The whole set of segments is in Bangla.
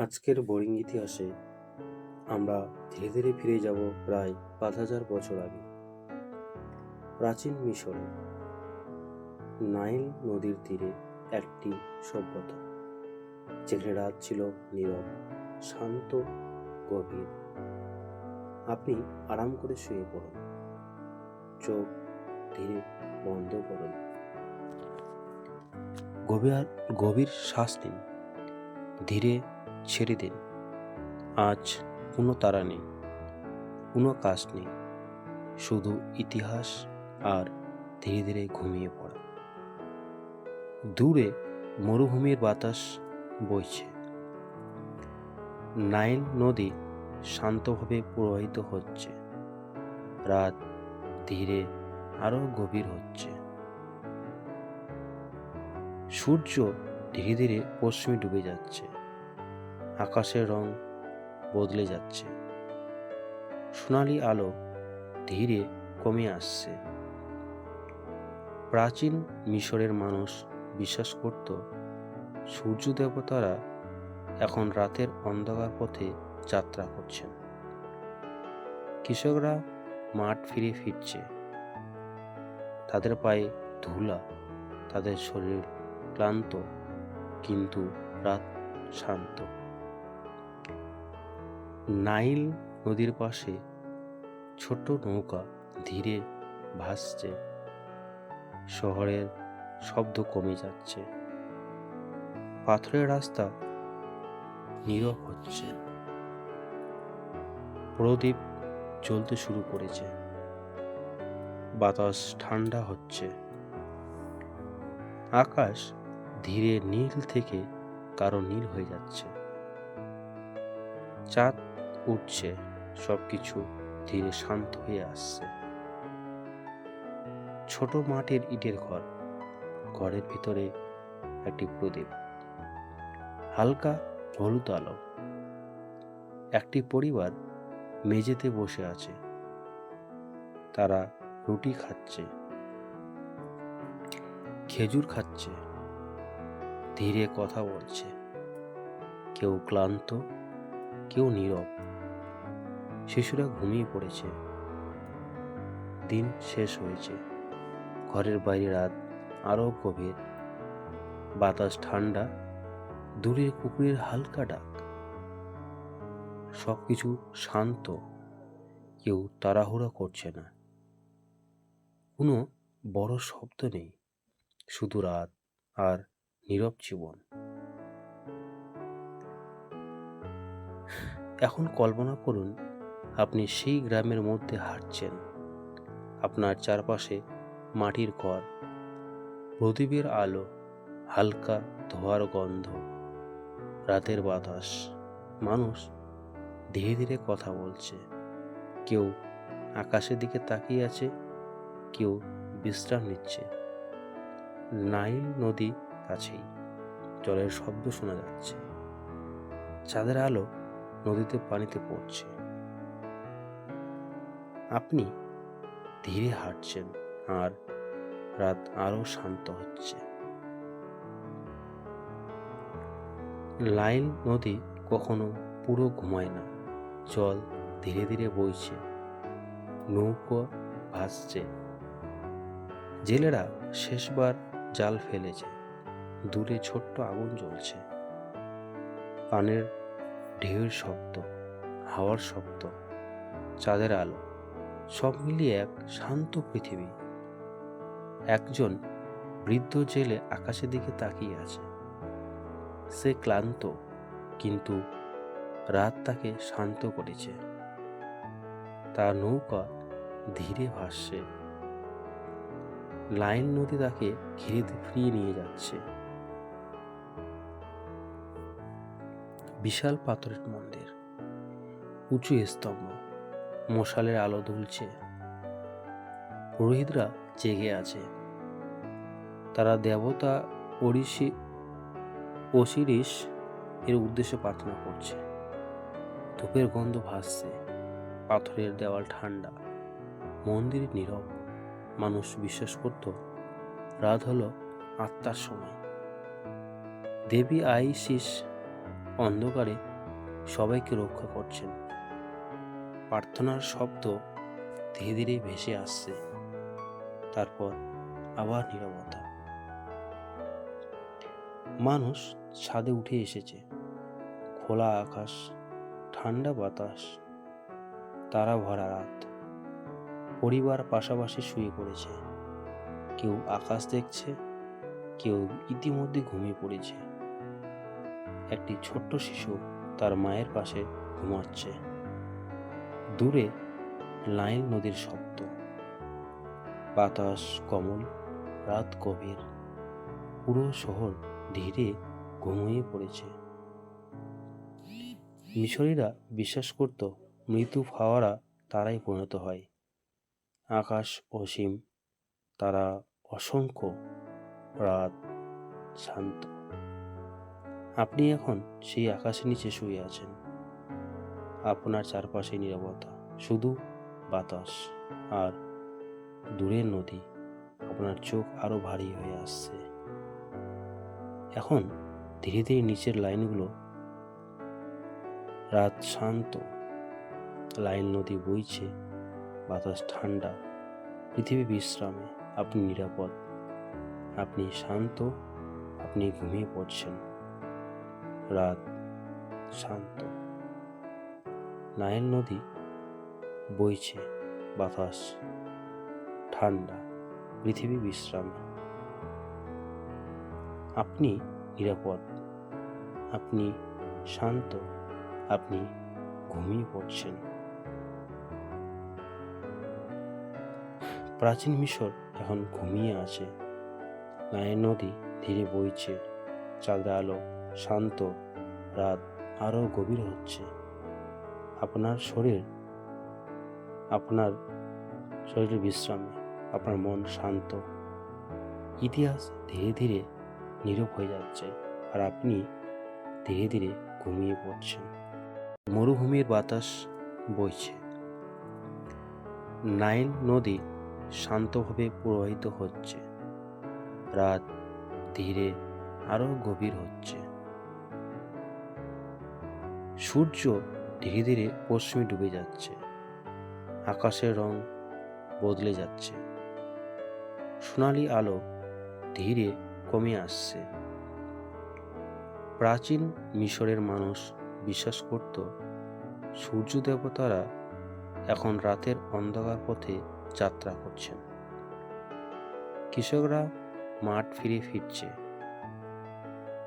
আজকের বোরিং ইতিহাসে আমরা ধীরে ধীরে ফিরে যাব প্রায় ৫,০০০ বছর আগে। প্রাচীন মিশরে নাইল নদীর তীরে একটি সভ্যতা, যেখানে রাত ছিল নীরব, শান্ত, গভীর। আপনি আরাম করে শুয়ে পড়ুন, চোখ ধীরে বন্ধ করুন, গভীর শ্বাস নিন, ধীরে ছেড়ে দিন। আজ কোনো তারা নেই, কোনো কাজ নেই, শুধু ইতিহাস আর ধীরে ধীরে ঘুমিয়ে পড়া। দূরে মরুভূমির বাতাস বইছে, নাইল নদী শান্তভাবে প্রবাহিত হচ্ছে, রাত ধীরে আরো গভীর হচ্ছে। সূর্য ধীরে ধীরে পশ্চিমে ডুবে যাচ্ছে, আকাশের রং বদলে যাচ্ছে, সোনালি আলো ধীরে কমে আসছে। প্রাচীন মিশরের মানুষ বিশ্বাস করত সূর্য দেবতারা এখন রাতের অন্ধকার পথে যাত্রা করছেন। কৃষকরা মাঠ ফিরছে, তাদের পায়ে ধুলা, তাদের শরীর ক্লান্ত, কিন্তু রাত শান্ত। নাইল নদীর পাশে ছোট্ট নৌকা ধীরে ভাসছে, শহরের শব্দ কমে যাচ্ছে, পাথরের রাস্তা নীরব হচ্ছে, প্রদীপ জ্বলতে শুরু করেছে, বাতাস ঠান্ডা হচ্ছে, আকাশ ধীরে নীল থেকে কারো নীল হয়ে যাচ্ছে, চাঁদ উঠছে, সবকিছু ধীরে শান্ত হয়ে আসছে। ছোট মাটির ইটের ঘর, ঘরের ভিতরে একটি প্রদীপ, হালকা হলুদ আলো। একটি পরিবার মেঝেতে বসে আছে, তারা রুটি খাচ্ছে, খেজুর খাচ্ছে, ধীরে কথা বলছে, কেউ ক্লান্ত, কেউ নীরব। শিশুরা ঘুমিয়ে পড়েছে, দিন শেষ হয়েছে। ঘরের বাইরে রাত আরো গভীর, বাতাস ঠান্ডা, দূরে কুকুরের হালকা ডাক। সবকিছু শান্ত, কেউ তাড়াহুড়া করছে না, কোনো বড় শব্দ নেই, শুধু রাত আর নীরব জীবন। এখন কল্পনা করুন, আপনি সেই গ্রামের মধ্যে হাঁটছেন, আপনার চারপাশে মাটির ঘর, প্রদীপের আলো, হালকা ধোঁয়ার গন্ধ, রাতের বাতাস। মানুষ ধীরে ধীরে কথা বলছে, কেউ আকাশের দিকে তাকিয়ে আছে, কেউ বিশ্রাম নিচ্ছে। নাইল নদী কাছেই, জলের শব্দ শোনা যাচ্ছে, চাঁদের আলো নদীতে পানিতে পড়ছে। আপনি ধীরে হাঁটছেন আর রাত আরো শান্ত হচ্ছে। নাইল নদী কখনো পুরো ঘুমায় না, জল ধীরে ধীরে বইছে, নৌকা ভাসছে, জেলেরা শেষবার জাল ফেলেছে, দূরে ছোট্ট আগুন জ্বলছে, পানের ঢেউয়ের শব্দ, হাওয়ার শব্দ, চাঁদের আলো, সব মিলিয়ে এক শান্ত পৃথিবী। একজন বৃদ্ধ জেলে আকাশের দিকে তাকিয়ে আছে, সে ক্লান্ত, কিন্তু রাত তাকে শান্ত করেছে। তার নৌকা ধীরে ভাসছে, নাইল নদী তাকে ঘিরে ফিরিয়ে নিয়ে যাচ্ছে। বিশাল পাথরের মন্দির, উঁচু স্তম্ভ, মশালের আলো দুলছে, পুরোহিতরা জেগে আছে, তারা দেবতা ওসিরিস এর উদ্দেশ্যে প্রার্থনা করছে। ধূপের গন্ধ ভাসছে, পাথরের দেওয়াল ঠান্ডা, মন্দির নীরব। মানুষ বিশ্বাস করত রাত হলো আত্মার সময়। দেবী আইসিস অন্ধকারে সবাইকে রক্ষা করছেন। প্রার্থনার শব্দ ধীরে ধীরে ভেসে আসছে, তারপর আবার নীরবতা। মানুষ ছাদে উঠে এসেছে। খোলা আকাশ, ঠান্ডা বাতাস, তারা ভরা রাত। পরিবার পাশাপাশি শুয়ে পড়েছে। কেউ আকাশ দেখছে, কেউ ইতিমধ্যে ঘুমিয়ে পড়েছে। একটি ছোট্ট শিশু তার মায়ের পাশে ঘুমাচ্ছে। দূরে নাইল নদীর শব্দ, বাতাস কোমল, রাত গভীর। পুরো শহর ধীরে ঘুমিয়ে পড়েছে। মিশরীরা বিশ্বাস করত মৃত্যু ফাওয়ারা তারাই পরিণত হয়। আকাশ অসীম, তারা অসংখ্য, রাত শান্ত। আপনি এখন সেই আকাশের নিচে শুয়ে আছেন। আপনার চারপাশে নীরবতা, শুধু বাতাস আর দূরের নদী। আপনার চোখ আরো ভারী হয়ে আসছে। এখন ধীরে ধীরে নিচের লাইনগুলো। রাত শান্ত, লাইন নদী বইছে, বাতাস ঠান্ডা, পৃথিবী বিশ্রামে। আপনি নিরাপদ, আপনি শান্ত, আপনি ঘুমিয়ে পড়ছেন। রাত শান্ত, নাইল নদী বইছে, বাতাস ঠান্ডা, পৃথিবী বিশ্রামে। আপনি নিরাপদ, আপনি শান্ত, আপনি ঘুমিয়ে পড়ছেন। প্রাচীন মিশর এখন ঘুমিয়ে আছে। নাইল নদী ধীরে বইছে, চাঁদের আলো শান্ত, রাত আরো গভীর হচ্ছে। আপনার শরীরের বিশ্রামে, আপনার মন শান্ত। ইতিহাস ধীরে ধীরে নীরব হয়ে যাচ্ছে, আর আপনি ধীরে ধীরে ঘুমিয়ে পড়ছেন। মরুভূমির বাতাস বইছে, নাইল নদী শান্তভাবে প্রবাহিত হচ্ছে। রাত ধীরে আরো গভীর হচ্ছে। সূর্য ধীরে ধীরে পশ্চিমে ডুবে যাচ্ছে। আকাশের রং বদলে যাচ্ছে। সোনালি আলো ধীরে কমে আসছে। প্রাচীন মিশরের মানুষ বিশ্বাস করত সূর্য দেবতারা এখন রাতের অন্ধকার পথে যাত্রা করছেন। কৃষকরা মাঠ ফিরে ফিরছে,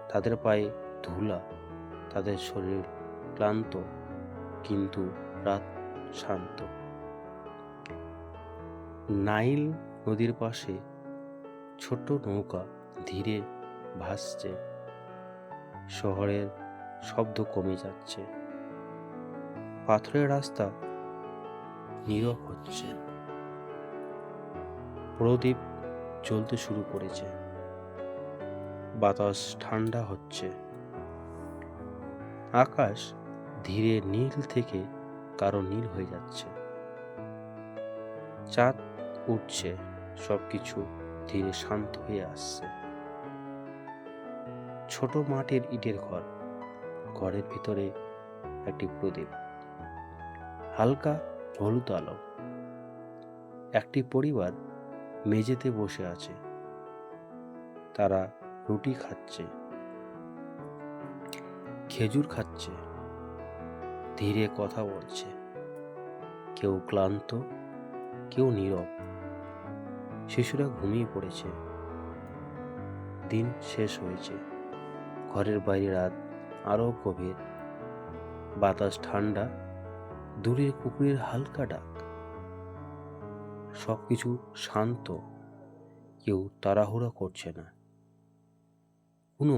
তাদের পায়ে ধুলা, তাদের শরীর ক্লান্ত, কিন্তু রাত শান্ত। নাইল নদীর পাশে ছোট্ট নৌকা ধীরে ভাসছে। শহরের শব্দ কমে যাচ্ছে। পাথরের রাস্তা নীরব হচ্ছে। প্রদীপ জ্বলতে শুরু করেছে। বাতাস ঠান্ডা হচ্ছে। আকাশ ধীরে নীল থেকে কারো নীল হয়ে যাচ্ছে। চাঁদ উঠছে, সবকিছু ধীরে শান্ত হয়ে আসছে। ছোট মাটির ইটের ঘর, ঘরের ভিতরে একটি প্রদীপ, হালকা হলুদ আলো। একটি পরিবার মেঝেতে বসে আছে। তারা রুটি খাচ্ছে, খেজুর খাচ্ছে, ধীরে কথা বলছে। কেউ ক্লান্ত, কেউ নীরব। শিশুরা ঘুমিয়ে পড়েছে। দিন শেষ হয়েছে। ঘরের বাইরে রাত আরো গভীর। বাতাস ঠান্ডা, দূরে কুকুরের হালকা ডাক। সবকিছু শান্ত, কেউ তাড়াহুড়া করছে না। কোনো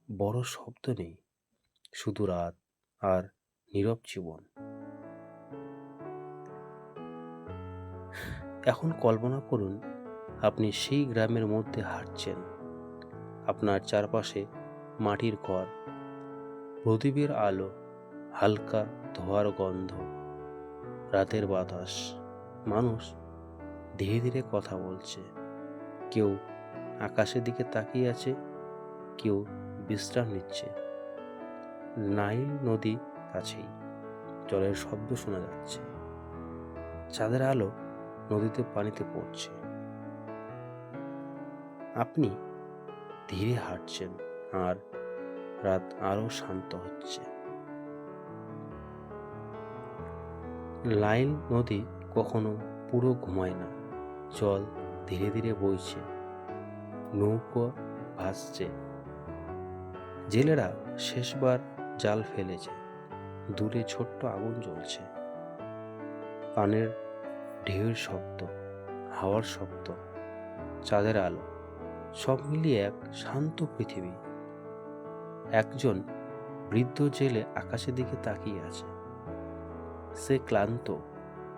বড় শব্দ নেই, শুধু রাত আর নীরব জীবন। এখন কল্পনা করুন আপনি সেই গ্রামের মধ্যে হাঁটছেন। আপনার চারপাশে মাটির ঘর, প্রদীপের আলো, হালকা ধোঁয়ার গন্ধ, রাতের বাতাস। মানুষ ধীরে ধীরে কথা বলছে। কেউ আকাশের দিকে তাকিয়ে আছে, কেউ বিশ্রাম নিচ্ছে। নাইল নদী কাছেই, জলের শব্দ শোনা যাচ্ছে। চাঁদের আলো নদীতে পানিতে পড়ছে। আপনি ধীরে হাঁটছেন আর রাত আরো শান্ত হচ্ছে। নাইল নদী কখনো পুরো ঘুমায় না, জল ধীরে ধীরে বইছে, নৌকো ভাসছে। জেলেরা শেষবার জাল ফেলেছে, দূরে ছোট্ট আগুন জ্বলছে। পানের ঢেউয়ের শব্দ, হাওয়ার শব্দ, চাঁদের আলো, সব মিলিয়ে এক শান্ত পৃথিবী। একজন বৃদ্ধ জেলে আকাশের দিকে তাকিয়ে আছে। সে ক্লান্ত,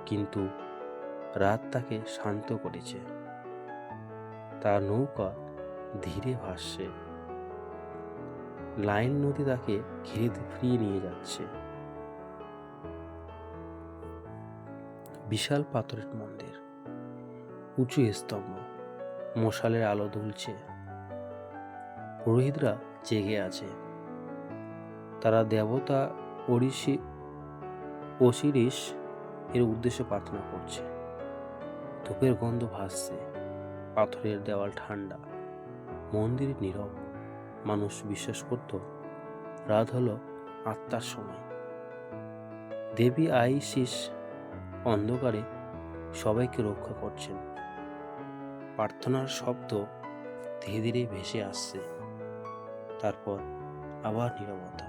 কিন্তু রাত তাকে শান্ত করেছে। তার নৌকা ধীরে ভাসছে, নাইল নদী তাকে ঘিরে ফিরিয়ে নিয়ে যাচ্ছে। বিশাল পাথরের মন্দির, উঁচু স্তম্ভ, মশালের আলো দুলছে। পুরোহিতরা জেগে আছে। তারা দেবতা অসিরিস এর উদ্দেশ্যে প্রার্থনা করছে। ধূপের গন্ধ ভাসছে, পাথরের দেওয়াল ঠান্ডা, মন্দির নীরব। মানুষ বিশ্বাস করত রাত হলো আত্মার সময়। দেবী আইসিস অন্ধকারে সবাইকে রক্ষা করছেন। প্রার্থনার শব্দ ধীরে ধীরে ভেসে আসছে, তারপর আবার নীরবতা।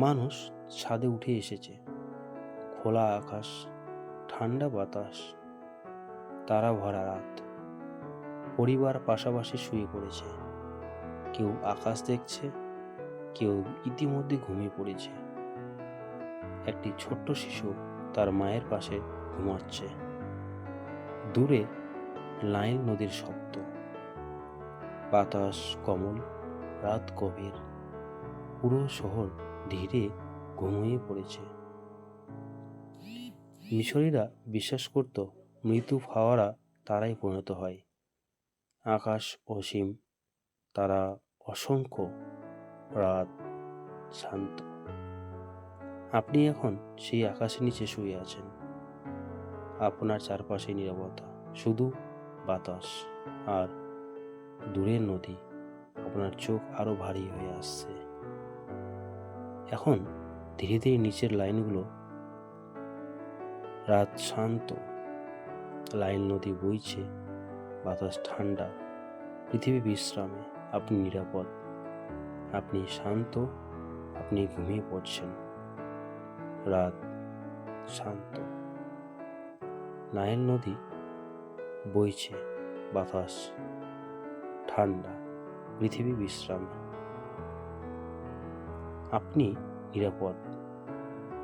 মানুষ ছাদে উঠে এসেছে। খোলা আকাশ, ঠান্ডা বাতাস, তারা ভরা রাত। পরিবার পাশাপাশি শুয়ে পড়েছে। কেউ আকাশ দেখছে, কেউ ইতিমধ্যে ঘুমিয়ে পড়েছে। একটি ছোট্ট শিশু তার মায়ের পাশে ঘুমাচ্ছে। দূরে নাইল নদীর শব্দ, বাতাস কোমল, রাত গভীর। পুরো শহর ধীরে ঘুমিয়ে পড়েছে। মিশরীরা বিশ্বাস করত মৃত্যু হাওয়ারা তারাই পরিণত হয়। আকাশ অসীম, তারা অসংখ্য, রাত শান্ত। আপনি এখন সেই আকাশের নিচে শুয়ে আছেন। আপনার চারপাশে নীরবতা, শুধু বাতাস আর দূরের নদী। আপনার চোখ আরো ভারী হয়ে আসছে। এখন ধীরে ধীরে নিচের লাইনগুলো, রাত শান্ত, লাইন নদী বইছে, বাতাস ঠান্ডা, পৃথিবী বিশ্রামে। আপনি নিরাপদ, আপনি শান্ত, আপনি ঘুমিয়ে পড়ছেন। রাত শান্ত, নাইল নদী বইছে, বাতাস ঠান্ডা, পৃথিবী বিশ্রামে। আপনি নিরাপদ,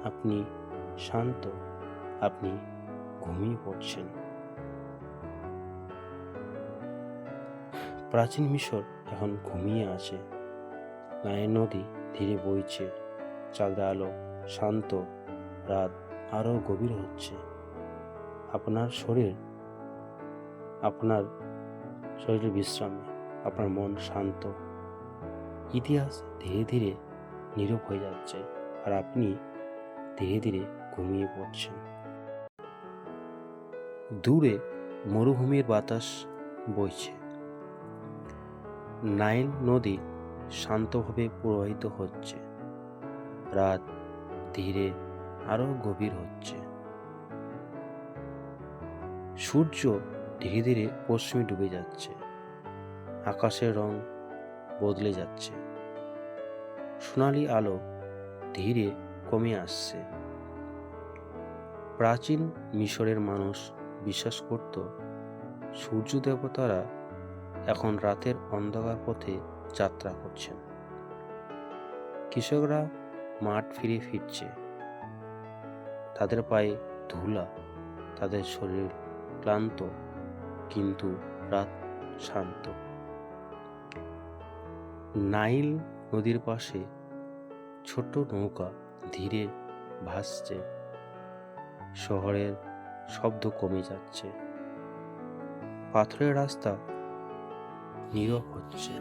আপনি শান্ত, আপনি ঘুমিয়ে পড়ছেন। প্রাচীন মিশর এখন ঘুমিয়ে আছে। নাইল নদী ধীরে বইছে, চাঁদের আলো শান্ত, রাত আরো গভীর হচ্ছে। আপনার শরীরের বিশ্রামে, আপনার মন শান্ত। ইতিহাস ধীরে ধীরে নীরব হয়ে যাচ্ছে, আর আপনি ধীরে ধীরে ঘুমিয়ে পড়ছেন। দূরে মরুভূমির বাতাস বইছে। নাইল নদী শান্তভাবে প্রবাহিত হচ্ছে। রাত ধীরে আরো গভীর হচ্ছে। সূর্য ধীরে ধীরে পশ্চিমে ডুবে যাচ্ছে। আকাশের রং বদলে যাচ্ছে। সোনালি আলো ধীরে কমে আসছে। প্রাচীন মিশরের মানুষ বিশ্বাস করত সূর্য দেবতারা এখন রাতের অন্ধকার পথে যাত্রা করছেন। কৃষকরা মাঠ ফিরছে, তাদের পায়ে ধুলা, তাদের শরীর ক্লান্ত, কিন্তু রাত শান্ত। নাইল নদীর পাশে ছোট্ট নৌকা ধীরে ভাসছে। শহরের শব্দ কমে যাচ্ছে। পাথরের রাস্তা নীরব হচ্ছে।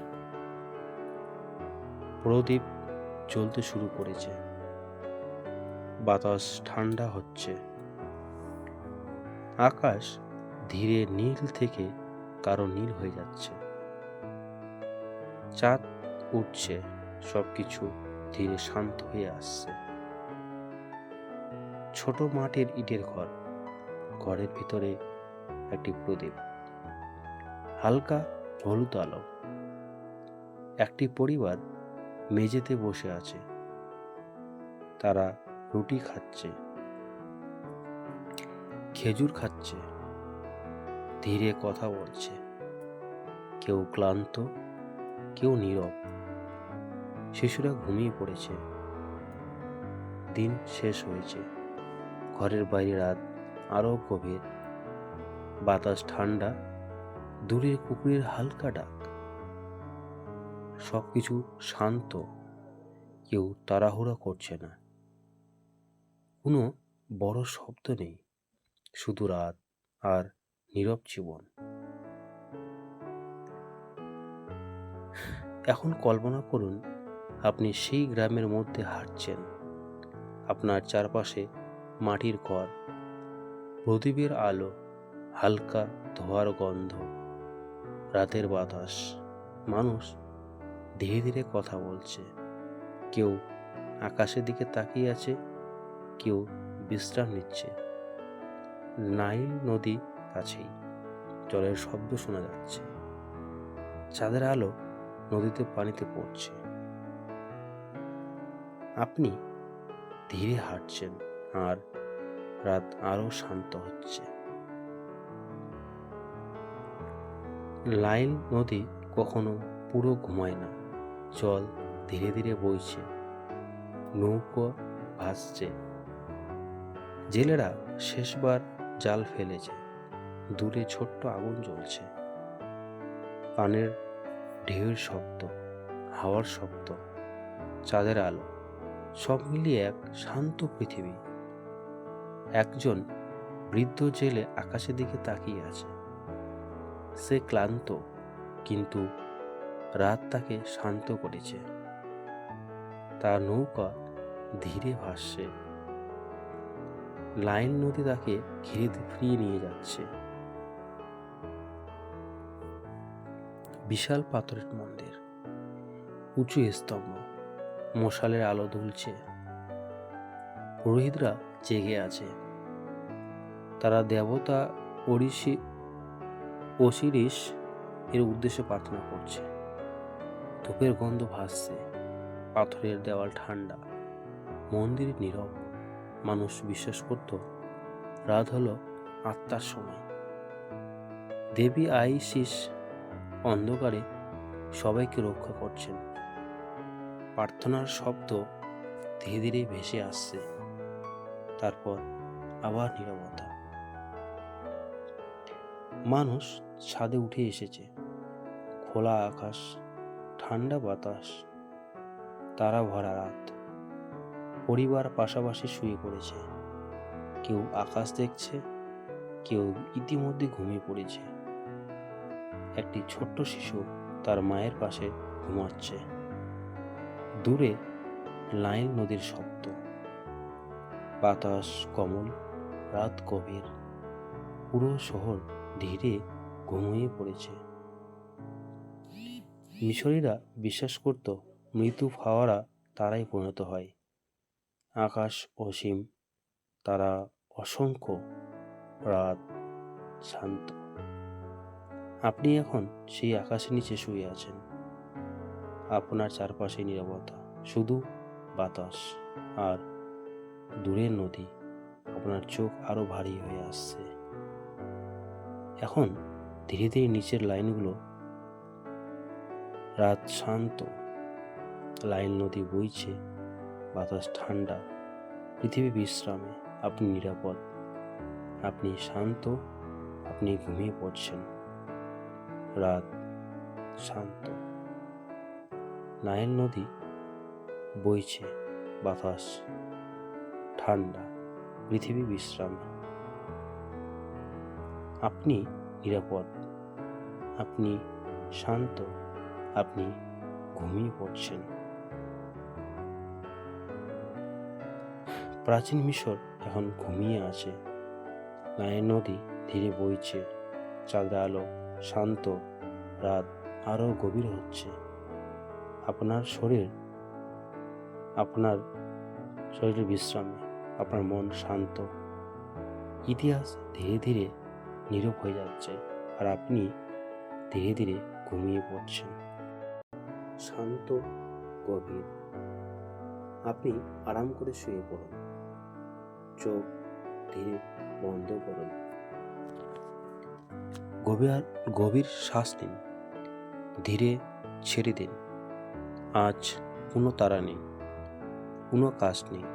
প্রদীপ জ্বলতে শুরু করেছে। বাতাস ঠান্ডা হচ্ছে। আকাশ ধীরে নীল থেকে কারো নীল হয়ে যাচ্ছে। চাঁদ উঠছে, সবকিছু ধীরে শান্ত হয়ে আসছে। ছোট মাটির ইটের ঘর, ঘরের ভিতরে একটি প্রদীপ, হালকা হলুদ আলো। একটি পরিবার মেঝেতে বসে আছে। তারা রুটি খাচ্ছে, খেজুর খাচ্ছে, ধীরে কথা বলছে। কেউ ক্লান্ত, কেউ নীরব। শিশুরা ঘুমিয়ে পড়েছে। দিন শেষ হয়েছে। ঘরের বাইরে রাত আরো গভীর। বাতাস ঠান্ডা, দূরে কুকুরের হালকা ডাক। সবকিছু শান্ত, কেউ তাড়াহুড়া করছে না। কোনো বড় শব্দ নেই, শুধু রাত আর নীরব জীবন। এখন কল্পনা করুন, আপনি সেই গ্রামের মধ্যে হাঁটছেন। আপনার চারপাশে মাটির ঘর, প্রদীপের আলো, হালকা ধোঁয়ার গন্ধ, রাতের বাতাস। মানুষ ধীরে ধীরে কথা বলছে। কেউ আকাশের দিকে তাকিয়ে আছে, কেউ বিশ্রাম নিচ্ছে। নাইল নদী কাছেই, জলের শব্দ শোনা যাচ্ছে। চাঁদের আলো নদীতে পানিতে পড়ছে। আপনি ধীরে হাঁটছেন আর রাত আরো শান্ত হচ্ছে। নাইল নদী কখনো পুরো ঘুমায় না। জল ধীরে ধীরে বইছে, নৌকো ভাসছে। জেলেরা শেষবার জাল ফেলেছে। দূরে ছোট্ট আগুন জ্বলছে। পানের ঢেউয়ের শব্দ, হাওয়ার শব্দ, চাঁদের আলো, সব মিলিয়ে এক শান্ত পৃথিবী। একজন বৃদ্ধ জেলে আকাশের দিকে তাকিয়ে আছে। সে ক্লান্ত, কিন্তু রাত তাকে শান্ত করেছে। তার নৌকা ধীরে ভাসছে। নাইল নদী তাকে ঘিরে ফিরিয়ে নিয়ে যাচ্ছে। বিশাল পাথরের মন্দির, উঁচু স্তম্ভ, মশালের আলো দুলছে। পুরোহিতরা জেগে আছে। তারা দেবতা অসিরিস এর উদ্দেশ্যে প্রার্থনা করছে। ধূপের গন্ধ ভাসছে। পাথরের দেওয়াল ঠান্ডা, মন্দির নীরব। মানুষ বিশ্বাস করত রাত হলো আত্মার সময়। দেবী আইসিস অন্ধকারে সবাইকে রক্ষা করছেন। প্রার্থনার শব্দ ধীরে ধীরে ভেসে আসছে। তারপর আবার নীরবতা। মানুষ ছাদে উঠে এসেছে। খোলা আকাশ, ঠান্ডা বাতাস, তারা ভরা রাত। পরিবার পাশাপাশি শুয়ে পড়েছে। কেউ আকাশ দেখছে, কেউ ইতিমধ্যে ঘুমিয়ে পড়েছে। একটি ছোট্ট শিশু তার মায়ের পাশে ঘুমাচ্ছে। দূরে নাইল নদীর শব্দ, বাতাস কোমল, রাত গভীর। পুরো শহর ধীরে ঘুমিয়ে পড়েছে। মিশরীরা বিশ্বাস করত মৃত্যু হাওয়ারা তারাই পরিণত হয়। আকাশ অসীম, তারা অসংখ্য, রাত শান্ত। আপনি এখন সেই আকাশের নিচে শুয়ে আছেন। আপনার চারপাশে নীরবতা, শুধু বাতাস আর দূরের নদী। আপনার চোখ আরো ভারী হয়ে আসছে। এখন ধীরে ধীরে নিচের লাইনগুলো। রাত শান্ত, লাইন নদী বইছে, বাতাস ঠান্ডা, পৃথিবী বিশ্রামে। আপনি নিরাপদ, আপনি শান্ত, আপনি ঘুমিয়ে পড়ছেন। রাত শান্ত, নাইল নদী বইছে, বাতাস ঠান্ডা, পৃথিবী বিশ্রামে। আপনি নিরাপদ, আপনি শান্ত, আপনি ঘুমিয়ে পড়ছেন। প্রাচীন মিশর এখন ঘুমিয়ে আছে। নাইল নদী ধীরে বইছে, চাঁদের আলো শান্ত, রাত আরো গভীর হচ্ছে। আপনার শরীর বিশ্রামে, আপনার মন শান্ত। ইতিহাস ধীরে ধীরে নীরব হয়ে যাচ্ছে, আর আপনি ধীরে ধীরে ঘুমিয়ে পড়ছেন। শান্ত, গভীর। আপনি আরাম করে শুয়ে পড়ুন, চোখ ধীরে বন্ধ করুন, গভীর শ্বাস নিন, ধীরে ছেড়ে দিন। আজ কোনো তারা নেই, কোনো কাজ নেই,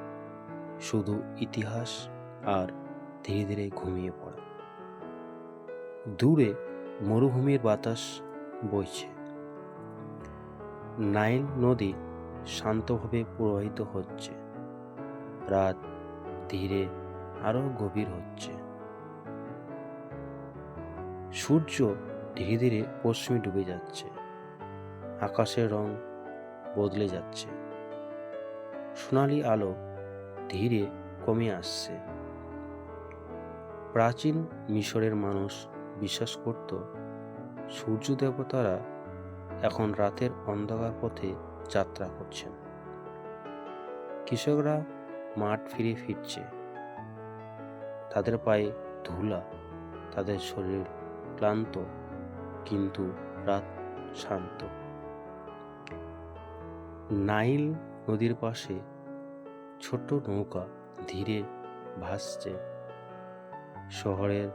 শুধু ইতিহাস আর ধীরে ধীরে ঘুমিয়ে পড়া। দূরে মরুভূমির বাতাস বইছে, নাইল নদী শান্তভাবে প্রবাহিত হচ্ছে, রাত ধীরে আরো গভীর হচ্ছে। সূর্য ধীরে ধীরে পশ্চিমে ডুবে যাচ্ছে, আকাশের রং বদলে যাচ্ছে, সোনালি আলো ধীরে কমে আসছে। প্রাচীন মিশরের মানুষ বিশ্বাস করত সূর্য দেবতারা এখন রাতের অন্ধকার পথে যাত্রা করছেন। কৃষকরা মাঠ ফিরছে, তাদের পায়ে ধুলা, তাদের শরীর ক্লান্ত, কিন্তু রাত শান্ত। নাইল নদীর পাশে ছোট্ট নৌকা ধীরে ভাসছে, শহরের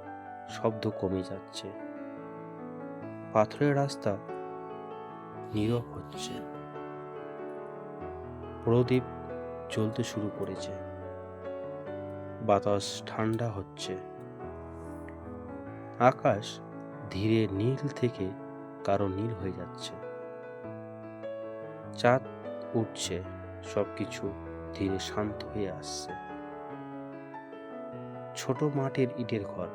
শব্দ কমে যাচ্ছে, পাথরের রাস্তা নীরব হচ্ছে, প্রদীপ জ্বলতে শুরু করেছে, বাতাস ঠান্ডা হচ্ছে, আকাশ ধীরে নীল থেকে কারো নীল হয়ে যাচ্ছে, চাঁদ উঠছে, সবকিছু ধীরে শান্ত হয়ে আসছে। ছোট মাটির ইটের ঘর,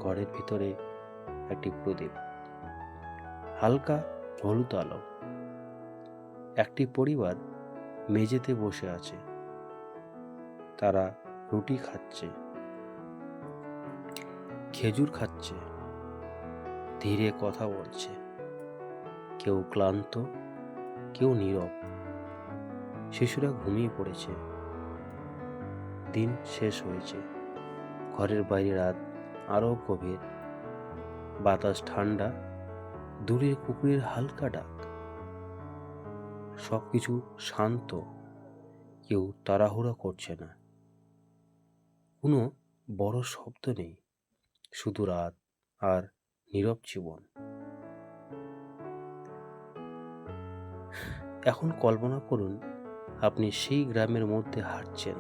ঘরের ভিতরে একটি প্রদীপ, হালকা হলুদ আলো। একটি পরিবার মেঝেতে বসে আছে, তারা রুটি খাচ্ছে, খেজুর খাচ্ছে, ধীরে কথা বলছে, কেউ ক্লান্ত, কেউ নীরব। শিশুরা ঘুমিয়ে পড়েছে, দিন শেষ হয়েছে, ঘরের বাইরে রাত আরো গভীর, বাতাস ঠান্ডা, দূরে কুকুরের হালকা ডাক। সবকিছু শান্ত, কেউ তাড়াহুড়া করছে না, কোনো বড় শব্দ নেই, শুধু রাত আর নীরব জীবন। এখন কল্পনা করুন আপনি সেই গ্রামের মধ্যে হাঁটছেন,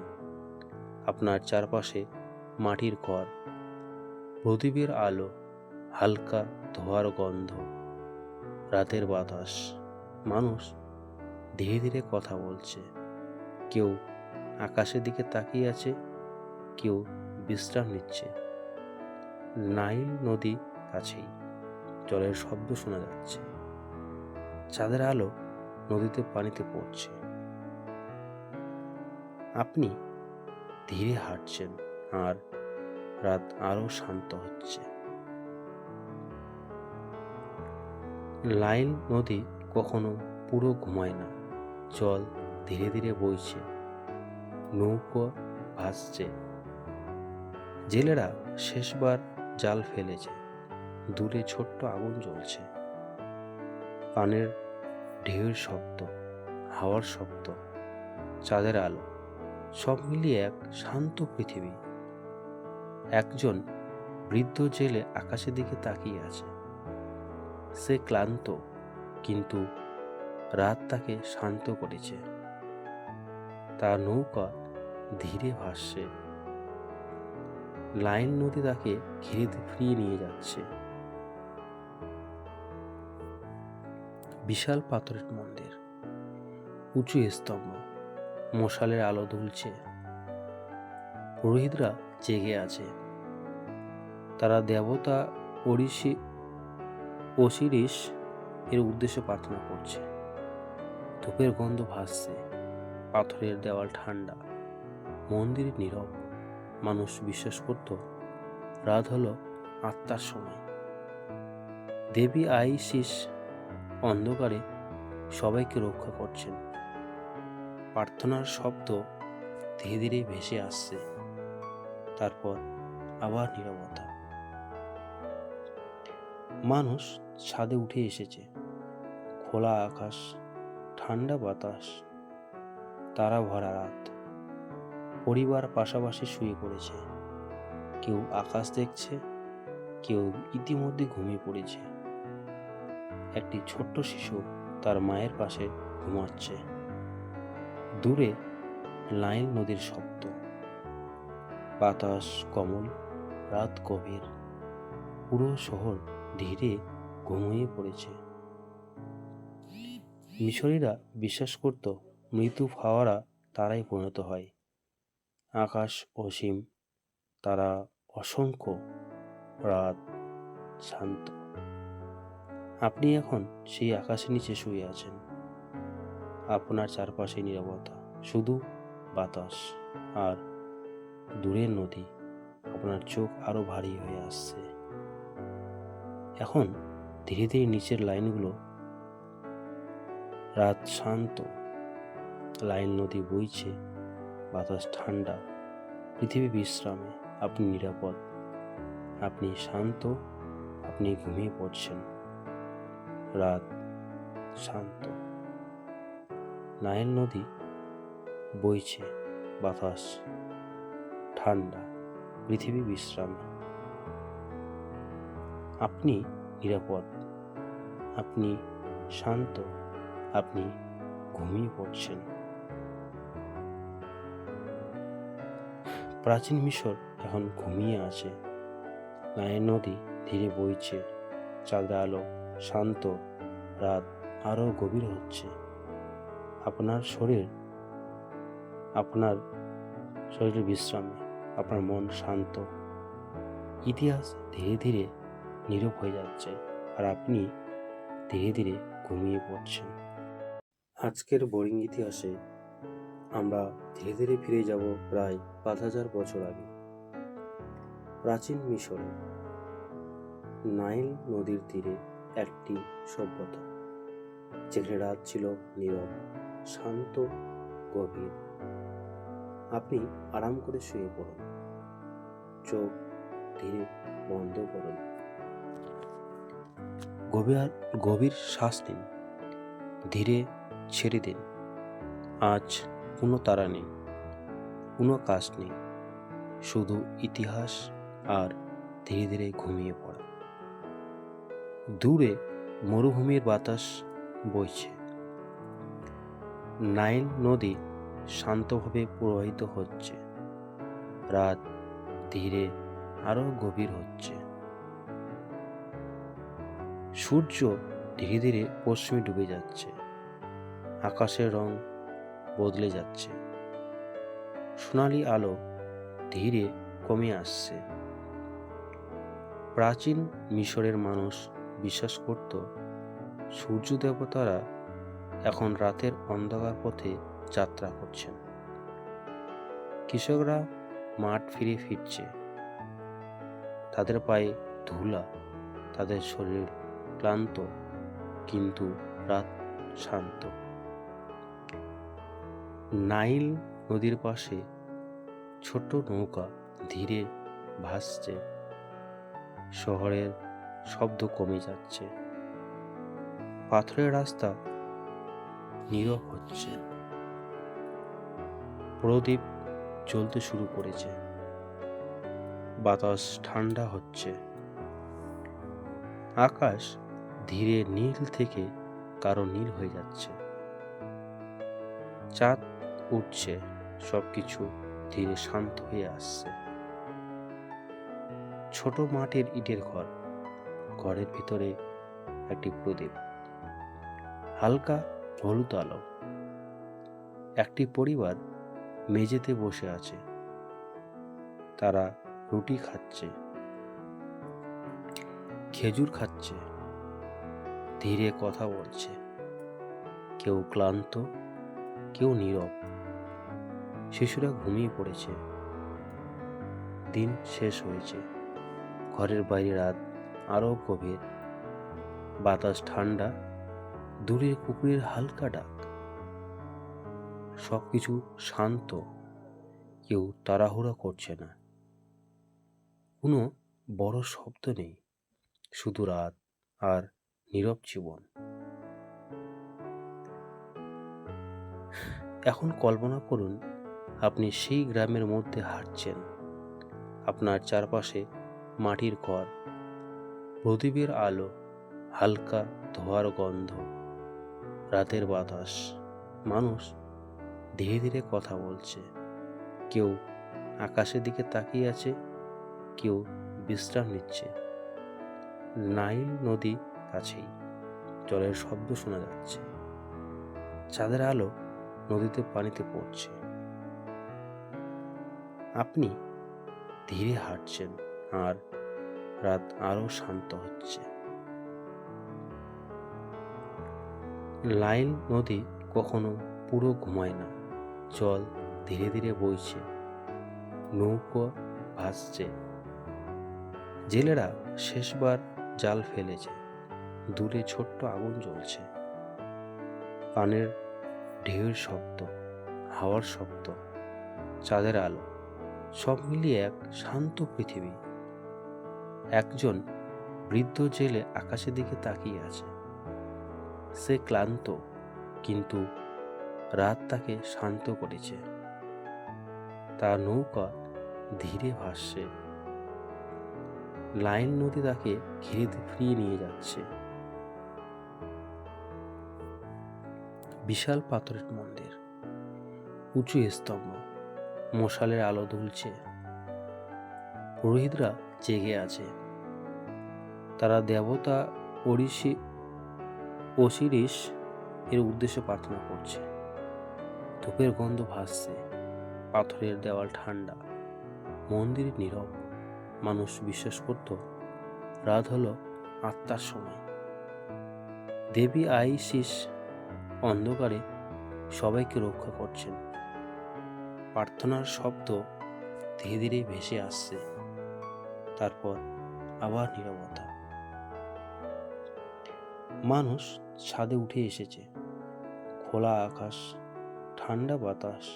আপনার চারপাশে মাটির ঘর, প্রদীপের আলো, হালকা ধোঁয়ার গন্ধ, রাতের বাতাস। মানুষ ধীরে ধীরে কথা বলছে, কেউ আকাশের দিকে তাকিয়ে আছে, কেউ বিশ্রাম নিচ্ছে। নাইল নদী কাছেই, জলের শব্দ শোনা যাচ্ছে, চাঁদের আলো নদীতে পানিতে পড়ছে। আপনি ধীরে হাঁটছেন, আর রাত আরো শান্ত হচ্ছে। নাইল নদী কখনো পুরো ঘুমায় না, জল ধীরে ধীরে বইছে, নৌকো ভাসছে, জেলেরা শেষবার জাল ফেলেছে, দূরে ছোট্ট আগুন জ্বলছে, পানের ঢেউয়ের শব্দ, হাওয়ার শব্দ, চাঁদের আলো, সব মিলিয়ে এক শান্ত পৃথিবী। একজন বৃদ্ধ জেলে আকাশের দিকে তাকিয়ে আছে, সে ক্লান্ত, কিন্তু রাত তাকে শান্ত করেছে। তার নৌকা ধীরে ভাসছে, নাইল নদী তাকে ঘিরে ফিরিয়ে নিয়ে যাচ্ছে। বিশাল পাথরের মন্দির, উঁচু স্তম্ভ, মশালের আলো দুলছে, পুরোহিতরা জেগে আছে, তারা দেবতা অসিরিস এর উদ্দেশ্যে প্রার্থনা করছে। ধূপের গন্ধ ভাসছে, পাথরের দেওয়াল ঠান্ডা, মন্দিরে নীরব। মানুষ বিশ্বাস করত রাত হলো আত্মার সময়। দেবী আইসিস অন্ধকারে সবাইকে রক্ষা করছেন। প্রার্থনার শব্দ ধীরে ধীরে ভেসে আসছে, তারপর আবার নীরবতা। মানুষ ছাদে উঠে এসেছে। খোলা আকাশ, ঠান্ডা বাতাস, তারা ভরা রাত। পরিবার পাশাপাশি শুয়ে পড়েছে। কেউ আকাশ দেখছে, কেউ ইতিমধ্যে ঘুমিয়ে পড়েছে। একটি ছোট্ট শিশু তার মায়ের পাশে ঘুমাচ্ছে। দূরে নাইল নদীর শব্দ, বাতাস কোমল, রাত গভীর। পুরো শহর ধীরে ঘুমিয়ে পড়েছে। মিশরীরা বিশ্বাস করত মৃত্যু ফাওয়ারা তারাই পরিণত হয়। আকাশ অসীম, তারা অসংখ্য, রাত শান্ত। আপনি এখন সেই আকাশের নিচে শুয়ে আছেন। আপনার চারপাশে নীরবতা, শুধু বাতাস আর দূরের নদী। আপনার চোখ আরো ভারী হয়ে আসছে। এখন ধীরে ধীরে নিচের লাইনগুলো, রাত শান্ত, লাইন নদী বইছে, বাতাস ঠান্ডা, পৃথিবী বিশ্রামে। আপনি নিরাপদ, আপনি শান্ত, আপনি ঘুমিয়ে পড়ছেন। রাত শান্ত, নাইল নদী বইছে, বাতাস ঠান্ডা, পৃথিবী বিশ্রামে। আপনি নিরাপদ, আপনি শান্ত, আপনি ঘুমিয়ে পড়ছেন। প্রাচীন মিশর এখন ঘুমিয়ে আছে। নাইল নদী ধীরে বইছে, চাঁদের আলো শান্ত, রাত আরো গভীর হচ্ছে। আপনার শরীরের বিশ্রামে, আপনার মন শান্ত। ইতিহাস ধীরে ধীরে নীরব হয়ে যাচ্ছে, আর আপনি ধীরে ধীরে ঘুমিয়ে পড়ছেন। আজকের বোরিং ইতিহাসে আমরা ধীরে ধীরে ফিরে যাব প্রায় ৫,০০০ বছর আগে। প্রাচীন মিশরে নাইল নদীর তীরে একটি সভ্যতা, যেখানে রাত ছিল নীরব, শান্ত, গভীর। আপনি আরাম করে শুয়ে পড়ুন, চোখ ধীরে বন্ধ করুন, গভীর শ্বাস নিন, ধীরে ছেড়ে দিন। আজ কোনো তারা নেই, কোনো কাজ নেই, শুধু ইতিহাস আর ধীরে ধীরে ঘুমিয়ে পড়া। দূরে মরুভূমির বাতাস বইছে। নাইল নদী শান্তভাবে প্রবাহিত হচ্ছে। রাত ধীরে আরো গভীর হচ্ছে। সূর্য ধীরে ধীরে পশ্চিমে ডুবে যাচ্ছে। আকাশের রং বদলে যাচ্ছে। সোনালি আলো ধীরে কমে আসছে। প্রাচীন মিশরের মানুষ বিশ্বাস করত সূর্য দেবতারা এখন রাতের অন্ধকার পথে যাত্রা করছেন। কৃষকরা মাঠ ফিরছে, তাদের পায়ে ধুলা, তাদের শরীর ক্লান্ত, কিন্তু রাত শান্ত। নাইল নদীর পাশে ছোট নৌকা ধীরে ভাসছে। শহরের শব্দ কমে যাচ্ছে। পাথরের রাস্তা নীরব হচ্ছে। প্রদীপ জ্বলতে শুরু করেছে। বাতাস ঠান্ডা হচ্ছে। আকাশ ধীরে নীল থেকে কারো নীল হয়ে যাচ্ছে। চাঁদ উঠছে, সবকিছু ধীরে শান্ত হয়ে আসছে। ছোট মাটির ইটের ঘর, ঘরের ভিতরে একটি প্রদীপ, হালকা হলুদ আলো। একটি পরিবার মেঝেতে বসে আছে। তারা রুটি খাচ্ছে, খেজুর খাচ্ছে, ধীরে কথা বলছে। কেউ ক্লান্ত, কেউ নীরব। শিশুরা ঘুমিয়ে পড়েছে। দিন শেষ হয়েছে। ঘরের বাইরে রাত আরো গভীর। বাতাস ঠান্ডা, দূরের কুকুরের হালকা ডাক। সবকিছু শান্ত, কেউ তাড়াহুড়া করছে না। কোনো বড় শব্দ নেই, শুধু রাত আর নীরব জীবন। এখন কল্পনা করুন, আপনি সেই গ্রামের মধ্যে হাঁটছেন। আপনার চারপাশে মাটির ঘর, প্রদীপের আলো, হালকা ধোঁয়ার গন্ধ, রাতের বাতাস। মানুষ ধীরে ধীরে কথা বলছে। কেউ আকাশের দিকে তাকিয়ে আছে, কেউ বিশ্রাম নিচ্ছে। নাইল নদী কাছেই, জলের শব্দ শোনা যাচ্ছে। চাঁদের আলো নদীতে পানিতে পড়ছে। আপনি ধীরে হাঁটছেন আর রাত আরো শান্ত হচ্ছে। নাইল নদী কখনো পুরো ঘুমায় না। জল ধীরে ধীরে বইছে, নৌকো ভাসছে। জেলেরা শেষবার জাল ফেলেছে। দূরে ছোট্ট আগুন জ্বলছে। পানের ঢেউয়ের শব্দ, হাওয়ার শব্দ, চাঁদের আলো, সব মিলিয়ে এক শান্ত পৃথিবী। একজন বৃদ্ধ জেলে আকাশের দিকে তাকিয়ে আছে। সে ক্লান্ত, কিন্তু রাত তাকে শান্ত করেছে। তার নৌকা ধীরে ভাসছে। নাইল নদী তাকে ঘিরে ফিরিয়ে নিয়ে যাচ্ছে। বিশাল পাথরের মন্দির, উঁচু স্তম্ভ, মশালের আলো দুলছে। পুরোহিতরা জেগে আছে। তারা দেবতা অসিরিস এর উদ্দেশ্যে প্রার্থনা করছে। ধূপের গন্ধ ভাসছে। পাথরের দেওয়াল ঠান্ডা, মন্দির নীরব। মানুষ বিশ্বাস করত রাত হলো আত্মার সময়। দেবী আইসিস অন্ধকারে সবাইকে রক্ষা করছেন। প্রার্থনার শব্দ ধীরে ধীরে ভেসে আসছে। তারপর আবার নীরবতা। মানুষ ছাদে উঠে এসেছে। খোলা আকাশ, ঠান্ডা বাতাস,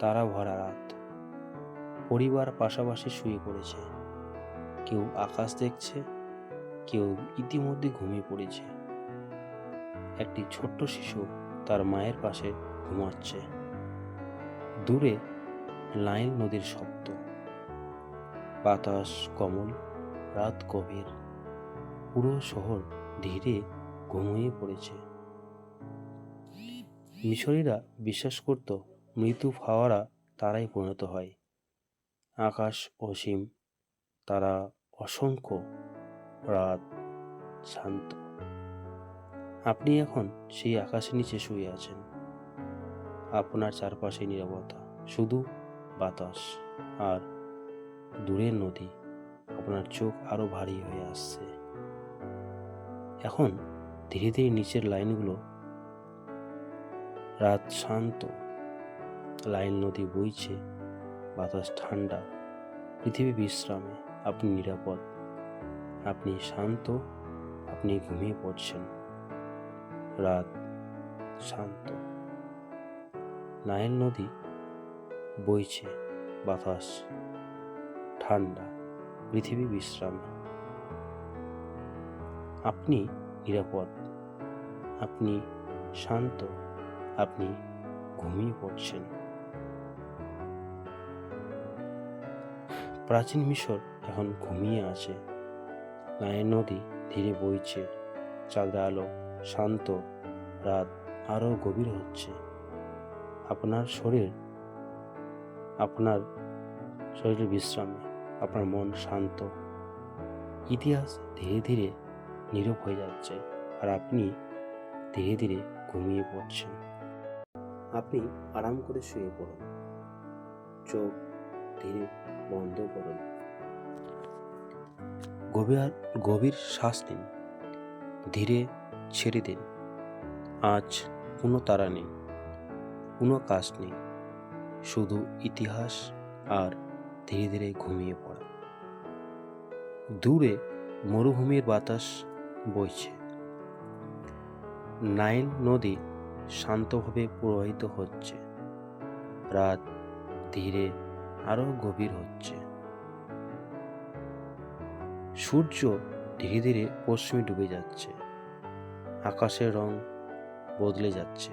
তারা ভরা রাত। পরিবার পাশাপাশি শুয়ে পড়েছে। কেউ আকাশ দেখছে, কেউ ইতিমধ্যে ঘুমিয়ে পড়েছে। একটি ছোট্ট শিশু তার মায়ের পাশে ঘুমাচ্ছে। দূরে নাইল নদীর শব্দ, বাতাস কোমল, রাত গভীর। পুরো শহর ধীরে ঘুমিয়ে পড়েছে। মিশরীরা বিশ্বাস করত মৃত্যু ফাওয়ারা তারাই পরিণত হয়। আকাশ অসীম, তারা অসংখ্য, রাত শান্ত। আপনি এখন সেই আকাশের নিচে শুয়ে আছেন। আপনার চারপাশে নীরবতা, শুধু বাতাস আর দূরের নদী। আপনার চোখ আরো ভারী হয়ে আসছে। এখন ধীরে ধীরে নিচের লাইনগুলো। রাত শান্ত, লাইন নদী বইছে, বাতাস ঠান্ডা, পৃথিবী বিশ্রামে। আপনি নিরাপদ, আপনি শান্ত, আপনি ঘুমিয়ে পড়ছেন। রাত শান্ত, নাইল নদী বইছে, বাতাস ঠান্ডা, পৃথিবী বিশ্রামে। আপনি নিরাপদ, আপনি শান্ত, আপনি ঘুমিয়ে পড়ছেন। প্রাচীন মিশর এখন ঘুমিয়ে আছে। নাইল নদী ধীরে বইছে, চাঁদের আলো শান্ত, রাত আরো গভীর হচ্ছে। আপনার শরীর বিশ্রামে, আপনার মন শান্ত। ইতিহাস ধীরে ধীরে নীরব হয়ে যাচ্ছে, আর আপনি ধীরে ধীরে ঘুমিয়ে পড়ছেন। আপনি আরাম করে শুয়ে পড়ুন, চোখ ধীরে বন্ধ করুন। গভীর শ্বাস নিন, ধীরে ছেড়ে দিন। আজ কোনো তাড়া নেই, কোনো কাজ নেই, শুধু ইতিহাস আর ধীরে ধীরে ঘুমিয়ে পড়া। দূরে মরুভূমির বাতাস বইছে, নাইল নদী শান্তভাবে প্রবাহিত হচ্ছে, রাত ধীরে আরো গভীর হচ্ছে, সূর্য ধীরে ধীরে পশ্চিমে ডুবে যাচ্ছে, আকাশের রং বদলে যাচ্ছে,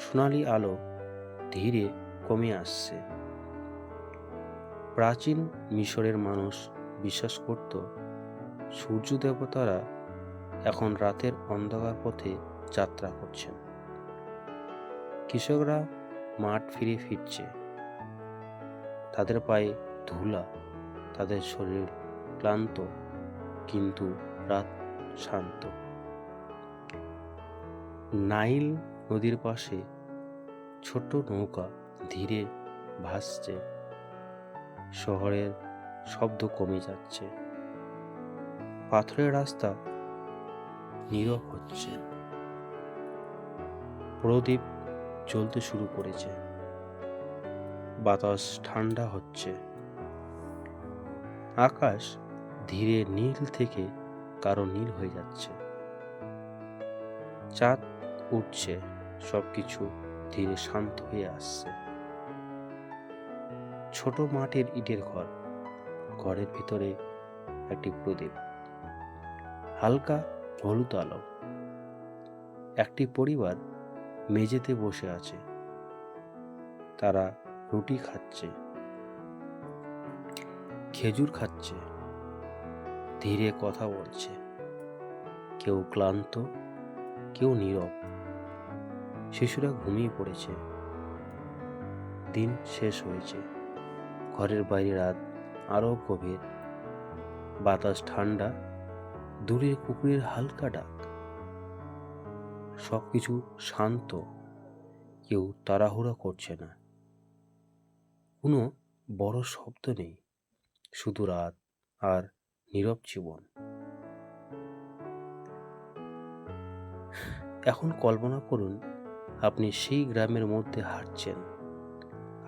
সোনালি আলো ধীরে কমে আসছে। প্রাচীন মিশরের মানুষ বিশ্বাস করত সূর্য দেবতারা এখন রাতের অন্ধকার পথে যাত্রা করছেন। কৃষকরা মাঠ ফিরে ফিরছে, তাদের পায়ে ধুলা, তাদের শরীর ক্লান্ত, কিন্তু রাত শান্ত। নাইল নদীর পাশে ছোট্ট নৌকা ধীরে ভাসছে, শহরের শব্দ কমে যাচ্ছে, পাথরের রাস্তা নীরব হচ্ছে, প্রদীপ জ্বলতে শুরু করেছে, বাতাস ঠান্ডা হচ্ছে, আকাশ ধীরে নীল থেকে কারো নীল হয়ে যাচ্ছে, চাঁদ উঠছে, সবকিছু ধীরে শান্ত হয়ে আসছে। ছোট মাটির ইটের ঘর, ঘরের ভিতরে একটি প্রদীপ, হালকা হলুদ আলো। একটি পরিবার মেঝেতে বসে আছে, তারা রুটি খাচ্ছে, খেজুর খাচ্ছে, ধীরে কথা বলছে, কেউ ক্লান্ত, কেউ নীরব। শিশুরা ঘুমিয়ে পড়েছে, দিন শেষ হয়েছে, ঘরের বাইরে রাত আরো গভীর, বাতাস ঠান্ডা, দূরে কুকুরের হালকা ডাক। সবকিছু শান্ত, কেউ তাড়াহুড়া করছে না, কোনো বড় শব্দ নেই, শুধু রাত আর নীরব জীবন। এখন কল্পনা করুন আপনি সেই গ্রামের মধ্যে হাঁটছেন,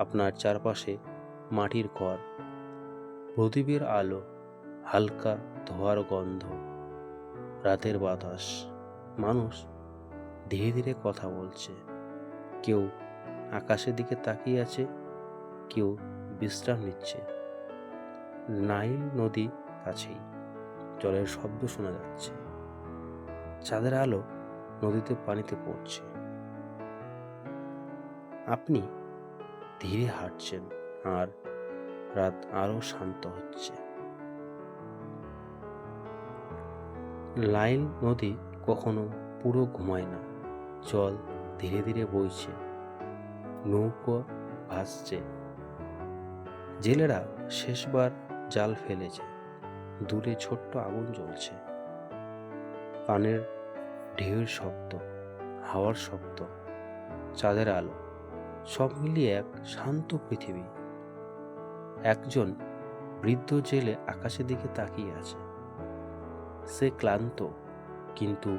আপনার চারপাশে মাটির ঘর, প্রদীপের আলো, হালকা ধোঁয়ার গন্ধ, রাতের বাতাস। মানুষ ধীরে ধীরে কথা বলছে, কেউ আকাশের দিকে তাকিয়ে আছে, কেউ বিশ্রাম নিচ্ছে। নাইল নদী কাছেই, জলের শব্দ শোনা যাচ্ছে, চাঁদের আলো নদীতে পানিতে পড়ছে। আপনি ধীরে হাঁটছেন আর রাত আরো শান্ত হচ্ছে। নাইল নদী কখনো পুরো ঘুমায় না, জল ধীরে ধীরে বইছে, নৌকো ভাসছে, জেলেরা শেষবার জাল ফেলেছে, দূরে ছোট্ট আগুন জ্বলছে, পানের ঢেউয়ের শব্দ, হাওয়ার শব্দ, চাঁদের আলো, সব মিলিয়ে এক শান্ত পৃথিবী। একজন বৃদ্ধ জেলে আকাশের দিকে তাকিয়ে আছে, সে ক্লান্ত, কিন্তু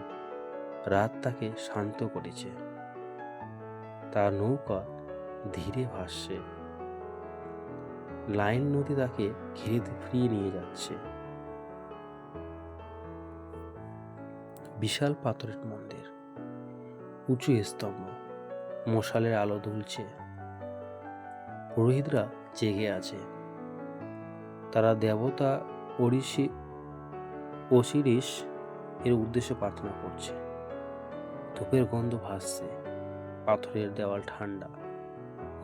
রাত তাকে শান্ত করেছে। তার নৌকা ধীরে ভাসছে, নাইল নদী তাকে ঘিরে ফিরিয়ে নিয়ে যাচ্ছে। বিশাল পাথরের মন্দির, উঁচু স্তম্ভ, মশালের আলো দুলছে, পুরোহিতরা জেগে আছে, তারা দেবতা অসিরিস এর উদ্দেশ্যে প্রার্থনা করছে। ধূপের গন্ধ ভাসছে, পাথরের দেওয়াল ঠান্ডা,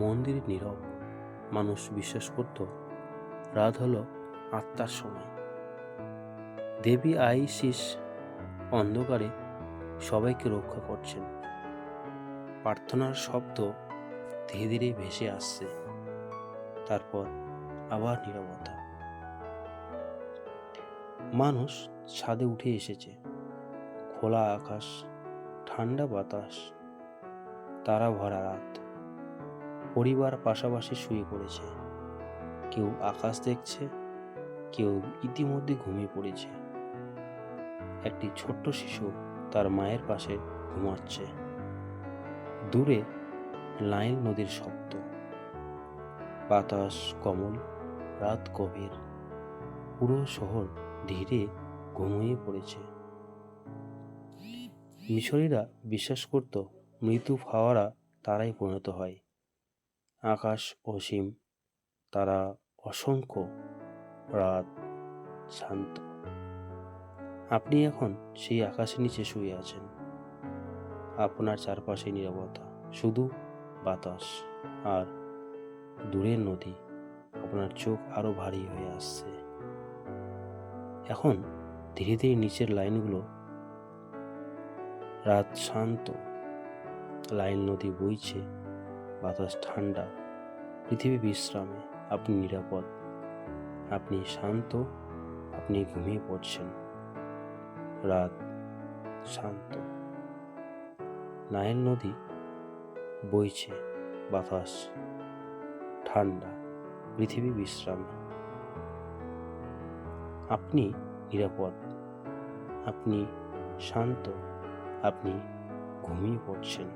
মন্দির নীরব। মানুষ বিশ্বাস করত রাত হলো আত্মার সময়। দেবী আইসিস অন্ধকারে সবাইকে রক্ষা করছেন। প্রার্থনার শব্দ ধীরে ধীরে ভেসে আসছে, তারপর আবার নীরবতা। মানুষ ছাদে উঠে এসেছে, খোলা আকাশ, ঠান্ডা বাতাস, তারা ভরা রাত। পরিবার পাশাপাশি শুয়ে পড়েছে, কেউ আকাশ দেখছে, কেউ ইতিমধ্যে ঘুমিয়ে পড়েছে। একটি ছোট্ট শিশু তার মায়ের পাশে ঘুমাচ্ছে। দূরে নাইল নদীর শব্দ, বাতাস কোমল, রাত গভীর, পুরো শহর ধীরে ঘুমিয়ে পড়েছে। মিশরীরা বিশ্বাস করত মৃত্যু হাওয়ারা তারাই পরিণত হয়। আকাশ অসীম, তারা অসংখ্য, রাত শান্ত। আপনি এখন সেই আকাশের নিচে শুয়ে আছেন। আপনার চারপাশে নীরবতা, শুধু বাতাস আর দূরের নদী। আপনার চোখ আরো ভারী হয়ে আসছে। এখন ধীরে ধীরে নিচের লাইনগুলো, রাত শান্ত, লাইন নদী বইছে, বাতাস ঠান্ডা, পৃথিবী বিশ্রামে, আপনি নিরাপদ, আপনি শান্ত, আপনি ঘুমিয়ে পড়ছেন। রাত শান্ত, নাইল নদী বইছে, বাতাস ঠান্ডা, পৃথিবী বিশ্রামে, আপনি নিরাপদ, আপনি শান্ত, আপনি ঘুমিয়ে পড়ছেন।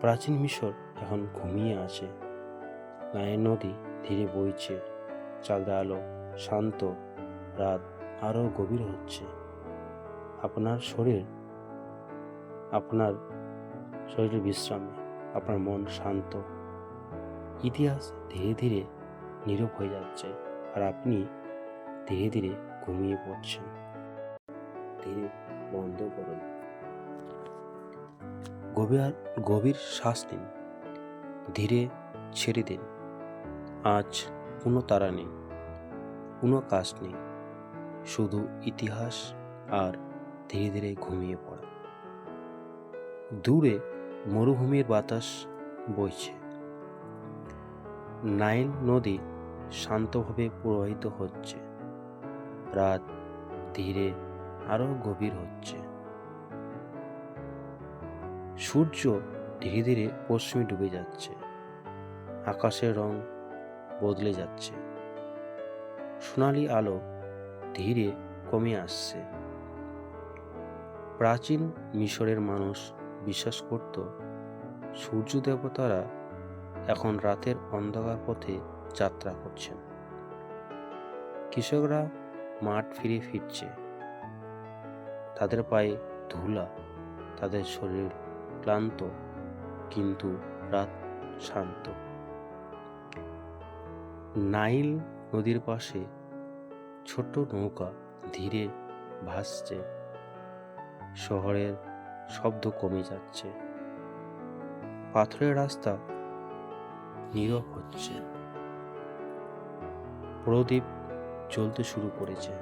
প্রাচীন মিশর এখন ঘুমিয়ে আছে। নাইল নদী ধীরে বইছে, চাঁদের আলো শান্ত, রাত আরো গভীর হচ্ছে। আপনার শরীর বিশ্রামে, আপনার মন শান্ত। ইতিহাস ধীরে ধীরে নীরব হয়ে যাচ্ছে, আর আপনি ধীরে ধীরে ঘুমিয়ে পড়ছেন। ধীরে বন্ধ করুন, গভীর শ্বাস নিন, ধীরে ছেড়ে দিন। আজ কোনো তারা নেই, কোনো কাজ নেই, শুধু ইতিহাস আর ধীরে ধীরে ঘুমিয়ে পড়া। দূরে মরুভূমির বাতাস বইছে, নাইল নদী শান্তভাবে প্রবাহিত হচ্ছে, রাত ধীরে আরো গভীর হচ্ছে। সূর্য ধীরে ধীরে পশ্চিমে ডুবে যাচ্ছে, আকাশের রং বদলে যাচ্ছে, সোনালি আলো ধীরে কমে আসছে। প্রাচীন মিশরের মানুষ বিশ্বাস করত সূর্য দেবতারা এখন রাতের অন্ধকার পথে যাত্রা করছেন। কৃষকরা মাঠ ফিরে ফিরছে, তাদের পায়ে ধুলা, তাদের শরীর ক্লান্ত, কিন্তু রাত শান্ত। নাইল নদীর পাশে ছোট্ট নৌকা ধীরে ভাসছে, শহরের শব্দ কমে যাচ্ছে, পাথরের রাস্তা নীরব হচ্ছে, প্রদীপ জ্বলতে শুরু করেছে,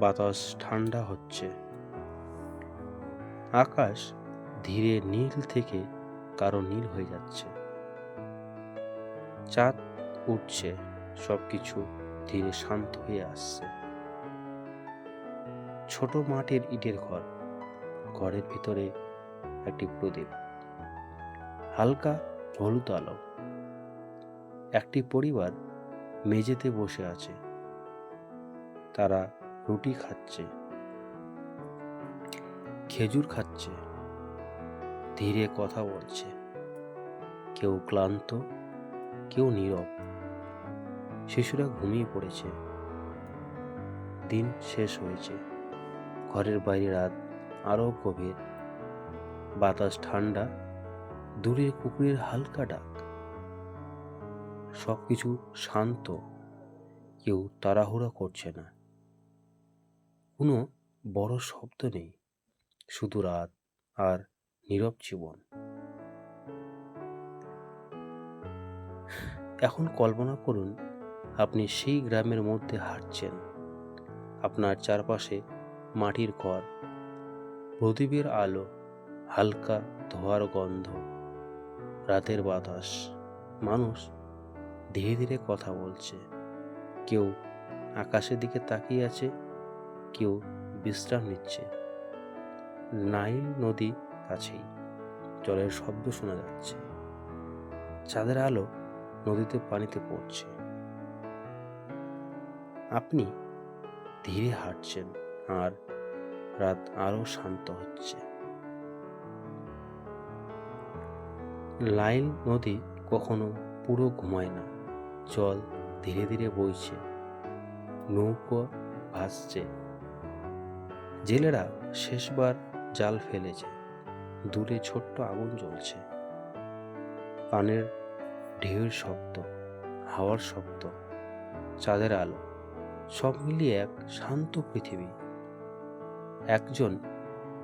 বাতাস ঠান্ডা হচ্ছে, আকাশ ধীরে নীল থেকে কারো নীল হয়ে যাচ্ছে, চাঁদ উঠছে, সবকিছু ধীরে শান্ত হয়ে আসছে। ছোট মাটির ইটের ঘর, ঘরের ভিতরে একটি প্রদীপ, হালকা হলুদ আলো। একটি পরিবার মেঝেতে বসে আছে, তারা রুটি খাচ্ছে, খেজুর খাচ্ছে, ধীরে কথা বলছে, কেউ ক্লান্ত, কেউ নীরব। শিশুরা ঘুমিয়ে পড়েছে, দিন শেষ হয়েছে, ঘরের বাইরে রাত আরো গভীর, বাতাস ঠান্ডা, দূরে কুকুরের হালকা ডাক। সবকিছু শান্ত, কেউ তাড়াহুড়া করছে না, কোনো বড় শব্দ নেই, শুধু রাত আর নীরব জীবন। এখন কল্পনা করুন আপনি সেই গ্রামের মধ্যে হাঁটছেন, আপনার চারপাশে মাটির ঘর, প্রদীপের আলো, হালকা ধোঁয়ার গন্ধ, রাতের বাতাস। মানুষ ধীরে ধীরে কথা বলছে, কেউ আকাশের দিকে তাকিয়ে আছে, কেউ বিশ্রাম নিচ্ছে। নাইল নদী কাছেই, জলের শব্দ শোনা যাচ্ছে, চাঁদের আলো নদীতে পানিতে পড়ছে। আপনি ধীরে হাঁটছেন, আর রাত আরো শান্ত হচ্ছে। নাইল নদী কখনো পুরো ঘুমায় না, জল ধীরে ধীরে বইছে, নৌকো ভাসছে। জেলেরা শেষবার জাল ফেলেছে, দূরে ছোট্ট আগুন জ্বলছে। পানের ঢেউয়ের শব্দ, হাওয়ার শব্দ, চাঁদের আলো, সব মিলিয়ে এক শান্ত পৃথিবী। একজন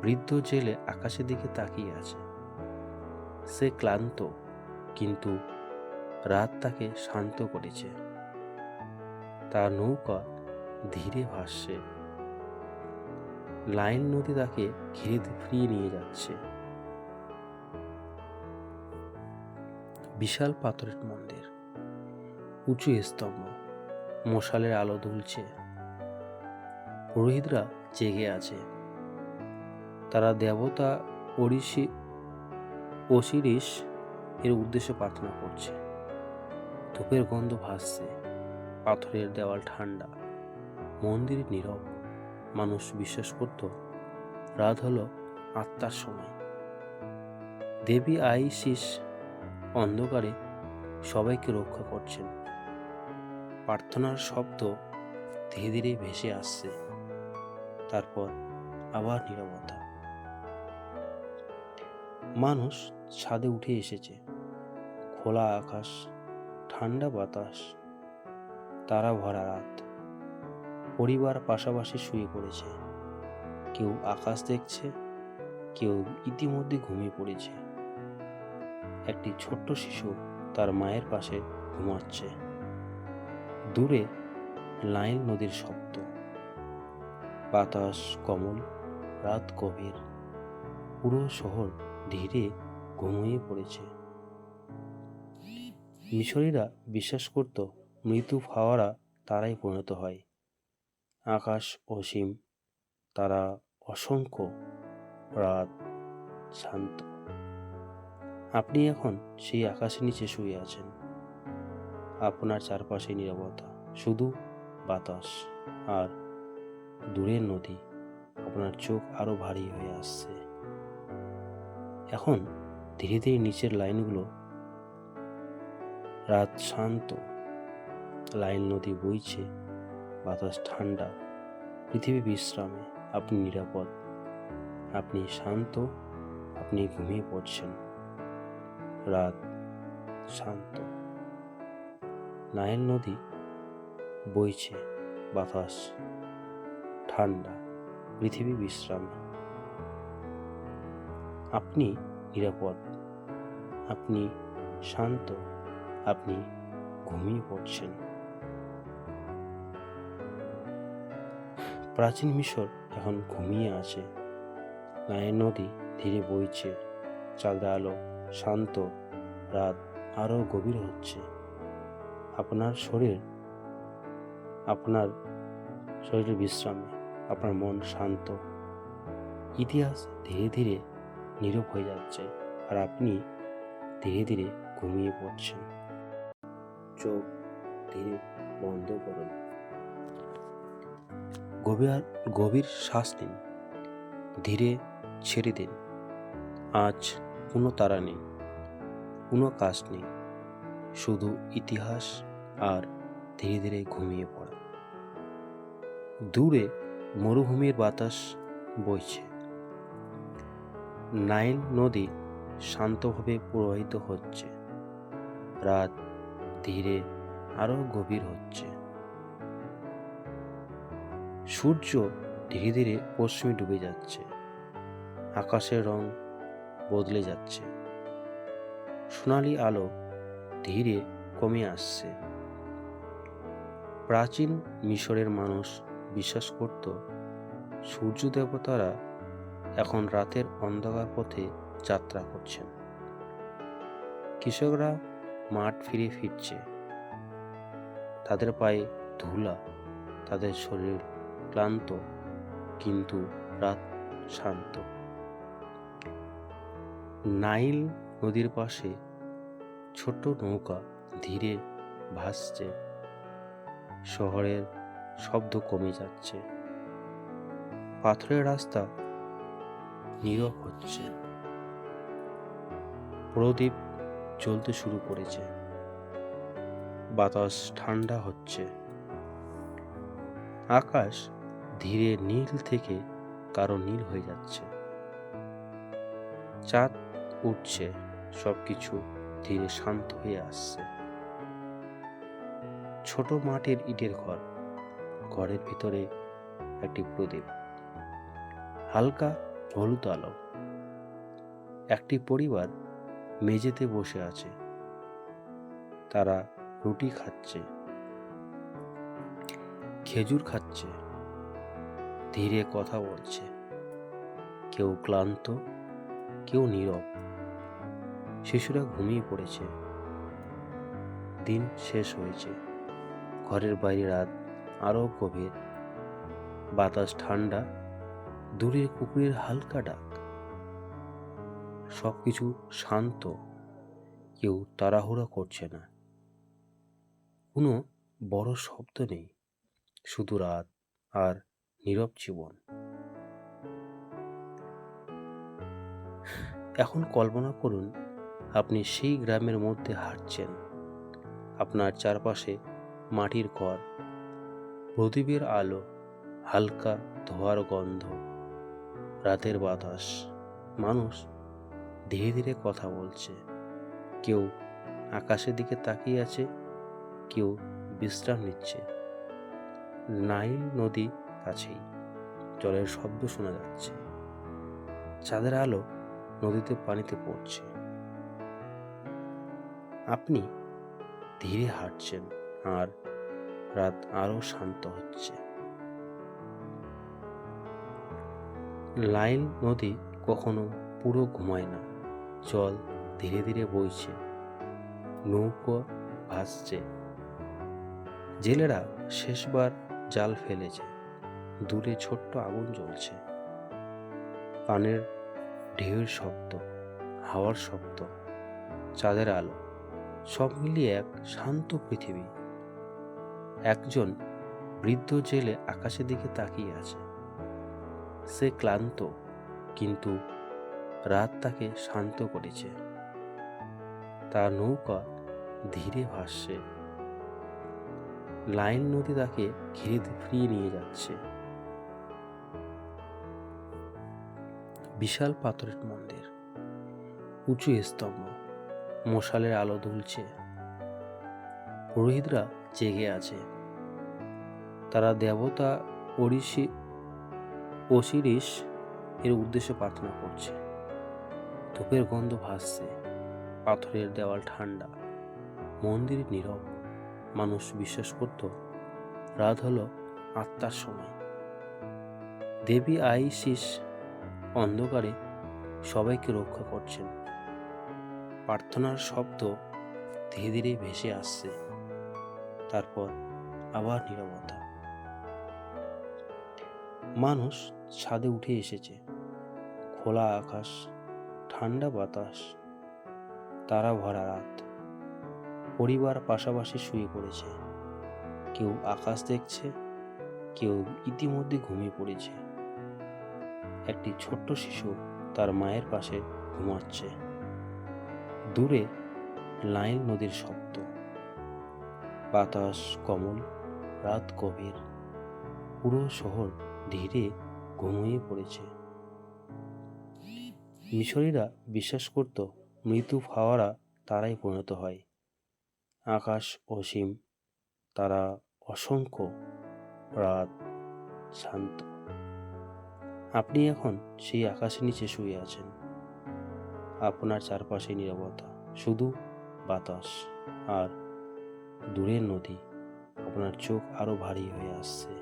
বৃদ্ধ জেলে আকাশের দিকে তাকিয়ে আছে। সে ক্লান্ত, কিন্তু রাত তাকে শান্ত করেছে। তার নৌকা ধীরে ভাসছে, নাইল নদী তাকে ঘিরে ফিরিয়ে নিয়ে যাচ্ছে। বিশাল পাথরের মন্দির, উঁচু স্তম্ভ, মশালের আলো দুলছে। পুরোহিতরা জেগে আছে, তারা দেবতা অসিরিস এর উদ্দেশ্যে প্রার্থনা করছে। ধূপের গন্ধ ভাসছে, পাথরের দেওয়াল ঠান্ডা, মন্দির নীরব। মানুষ বিশ্বাস করত রাত হলো আত্মার সময়। দেবী আইসিস অন্ধকারে সবাইকে রক্ষা করছেন। প্রার্থনার শব্দ ধীরে ধীরে ভেসে আসছে, তারপর আবার নীরবতা। মানুষ ছাদে উঠে এসেছে। খোলা আকাশ, ঠান্ডা বাতাস, তারা ভরা রাত। পরিবার পাশাপাশি শুয়ে পড়েছে। কেউ আকাশ দেখছে, কেউ ইতিমধ্যে ঘুমিয়ে পড়েছে। একটি ছোট্ট শিশু তার মায়ের পাশে ঘুমাচ্ছে। দূরে নাইল নদীর শব্দ, বাতাস কোমল, রাত গভীর। পুরো শহর ধীরে ঘুমিয়ে পড়েছে। মিশরীরা বিশ্বাস করত মৃত্যু হাওয়ারা তারাই পরিণত হয়। আকাশ অসীম, তারা অসংখ্য, রাত শান্ত। আপনি এখন সেই আকাশের নিচে শুয়ে আছেন। আপনার চারপাশে নীরবতা, শুধু বাতাস আর দূরের নদী। আপনার চোখ আরো ভারী হয়ে আসছে। এখন ধীরে ধীরে নিচের লাইনগুলো, রাত শান্ত, লাইন নদী বইছে, বাতাস ঠান্ডা, পৃথিবী বিশ্রামে। আপনি নিরাপদ, আপনি শান্ত, আপনি ঘুমিয়ে পড়ছেন। রাত শান্ত, নাইল নদী বইছে, বাতাস ঠান্ডা, পৃথিবী বিশ্রামে। আপনি নিরাপদ, আপনি শান্ত, আপনি ঘুমিয়ে পড়ছেন। প্রাচীন মিশর এখন ঘুমিয়ে আছে। নাইল নদী ধীরে বইছে, চাঁদের আলো শান্ত, রাত আরো গভীর হচ্ছে। আপনার শরীরের বিশ্রামে, আপনার মন শান্ত। ইতিহাস ধীরে ধীরে নীরব হয়ে যাচ্ছে, আর আপনি ধীরে ধীরে ঘুমিয়ে পড়ছেন। চোখ ধীরে বন্ধ করুন। গভীর শ্বাস নিন, ধীরে ছেড়ে দিন। আজ কোনো তারা নেই, কোনো কাজ নেই, শুধু ইতিহাস আর ধীরে ধীরে ঘুমিয়ে পড়া। দূরে মরুভূমির বাতাস বইছে। নাইল নদী শান্তভাবে প্রবাহিত হচ্ছে। রাত ধীরে আরো গভীর হচ্ছে। সূর্য ধীরে ধীরে পশ্চিমে ডুবে যাচ্ছে। আকাশের রং বদলে যাচ্ছে। সোনালি আলো ধীরে কমে আসছে। প্রাচীন মিশরের মানুষ বিশ্বাস করত সূর্য দেবতারা এখন রাতের অন্ধকার পথে যাত্রা করছেন। কৃষকরা মাঠ ফিরছে, তাদের পায়ে ধুলা, তাদের শরীর ক্লান্ত, কিন্তু রাত শান্ত। নাইল নদীর পাশে ছোট্ট নৌকা ধীরে ভাসছে। শহরের শব্দ কমে যাচ্ছে। পাথরের রাস্তা নীরব হচ্ছে। প্রদীপ জ্বলতে শুরু করেছে। বাতাস ঠান্ডা হচ্ছে। আকাশ ধীরে নীল থেকে কারো নীল হয়ে যাচ্ছে। চাঁদ উঠছে, সবকিছু ধীরে শান্ত হয়ে আসছে। ছোট মাটির ইটের ঘর, ঘরের ভিতরে একটি প্রদীপ, হালকা হলুদ আলো। একটি পরিবার মেঝেতে বসে আছে। তারা রুটি খাচ্ছে, খেজুর খাচ্ছে, ধীরে কথা বলছে। কেউ ক্লান্ত, কেউ নীরব। শিশুরা ঘুমিয়ে পড়েছে। দিন শেষ হয়েছে। ঘরের বাইরে রাত আরো গভীর। বাতাস ঠান্ডা, দূরে কুকুরের হালকা ডাক। সবকিছু শান্ত, কেউ তাড়াহুড়া করছে না। কোনো বড় শব্দ নেই, শুধু রাত আর নীরব জীবন। এখন কল্পনা করুন, আপনি সেই গ্রামের মধ্যে হাঁটছেন। আপনার চারপাশে মাটির ঘর, প্রদীপের আলো, হালকা ধোঁয়ার গন্ধ, রাতের বাতাস। মানুষ ধীরে ধীরে কথা বলছে। কেউ আকাশের দিকে তাকিয়ে আছে, কেউ বিশ্রাম নিচ্ছে। নাইল নদী কাছেই, জলের শব্দ শোনা যাচ্ছে। চাঁদের আলো নদীতে পানিতে পড়ছে। আপনি ধীরে হাঁটছেন আর রাত আরো শান্ত হচ্ছে। নাইল নদী কখনো পুরো ঘুমায় না। জল ধীরে ধীরে বইছে, নৌকো ভাসছে। জেলেরা শেষবার জাল ফেলেছে। দূরে ছোট্ট আগুন জ্বলছে। পানের ঢেউয়ের শব্দ, হাওয়ার শব্দ, চাঁদের আলো, সব মিলিয়ে এক শান্ত পৃথিবী। একজন বৃদ্ধ জেলে আকাশের দিকে তাকিয়ে আছে। সে ক্লান্ত, কিন্তু রাত তাকে শান্ত করেছে। তার নৌকা ধীরে ভাসছে। নাইল নদী তাকে ঘিরে ফিরিয়ে নিয়ে যাচ্ছে। বিশাল পাথরের মন্দির, উঁচু স্তম্ভ, মশালের আলো দুলছে। পুরোহিতরা জেগে আছে। তারা দেবতা ওসিরিস এর উদ্দেশ্যে প্রার্থনা করছে। ধূপের গন্ধ ভাসছে। পাথরের দেওয়াল ঠান্ডা, মন্দির নীরব। মানুষ বিশ্বাস করত রাত হলো আত্মার সময়। দেবী আইসিস অন্ধকারে সবাইকে রক্ষা করছেন। প্রার্থনার শব্দ ধীরে ধীরে ভেসে আসছে। তারপর আবার নীরবতা। মানুষ ছাদে উঠে এসেছে। খোলা আকাশ, ঠান্ডা বাতাস, তারা ভরা রাত। পরিবার পাশাপাশি শুয়ে পড়েছে। কেউ আকাশ দেখছে, কেউ ইতিমধ্যে ঘুমিয়ে পড়েছে। একটি ছোট্ট শিশু তার মায়ের পাশে ঘুমাচ্ছে। দূরে নাইল নদীর শব্দ, বাতাস কোমল, রাত গভীর। পুরো শহর ধীরে ঘুমিয়ে পড়েছে। মিশরীরা বিশ্বাস করত মৃত্যু হাওয়ারা তারাই পরিণত হয়। আকাশ অসীম, তারা অসংখ্য, রাত শান্ত। আপনি এখন সেই আকাশের নিচে শুয়ে আছেন। আপনার চারপাশে নীরবতা, শুধু বাতাস আর দূরের নদী। আপনার চোখ আরো ভারী হয়ে আসছে।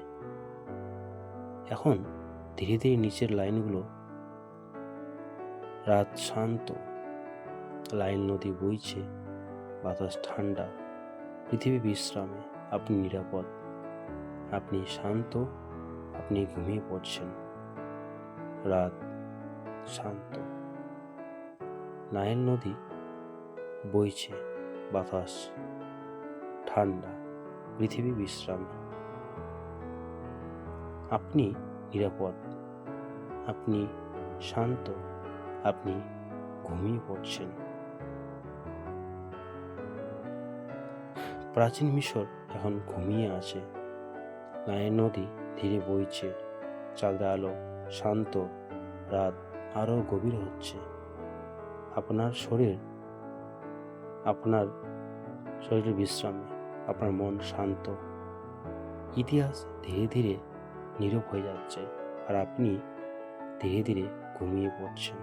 এখন ধীরে ধীরে নিচের লাইনগুলো। রাত শান্ত, লাইন নদী বইছে, বাতাস ঠান্ডা, পৃথিবী বিশ্রামে। আপনি নিরাপদ, আপনি শান্ত, আপনি ঘুমিয়ে পড়ছেন। রাত শান্ত, নাইল নদী বইছে, বাতাস ঠান্ডা, পৃথিবী বিশ্রামে। আপনি নিরাপদ, আপনি শান্ত, আপনি ঘুমিয়ে পড়ছেন। প্রাচীন মিশর এখন ঘুমিয়ে আছে। নাইল নদী ধীরে বইছে, চাঁদের আলো শান্ত, রাত আরও গভীর হচ্ছে। আপনার শরীরের বিশ্রামে, আপনার মন শান্ত। ইতিহাস ধীরে ধীরে নীরব হয়ে যাচ্ছে, আর আপনি ধীরে ধীরে ঘুমিয়ে পড়ছেন।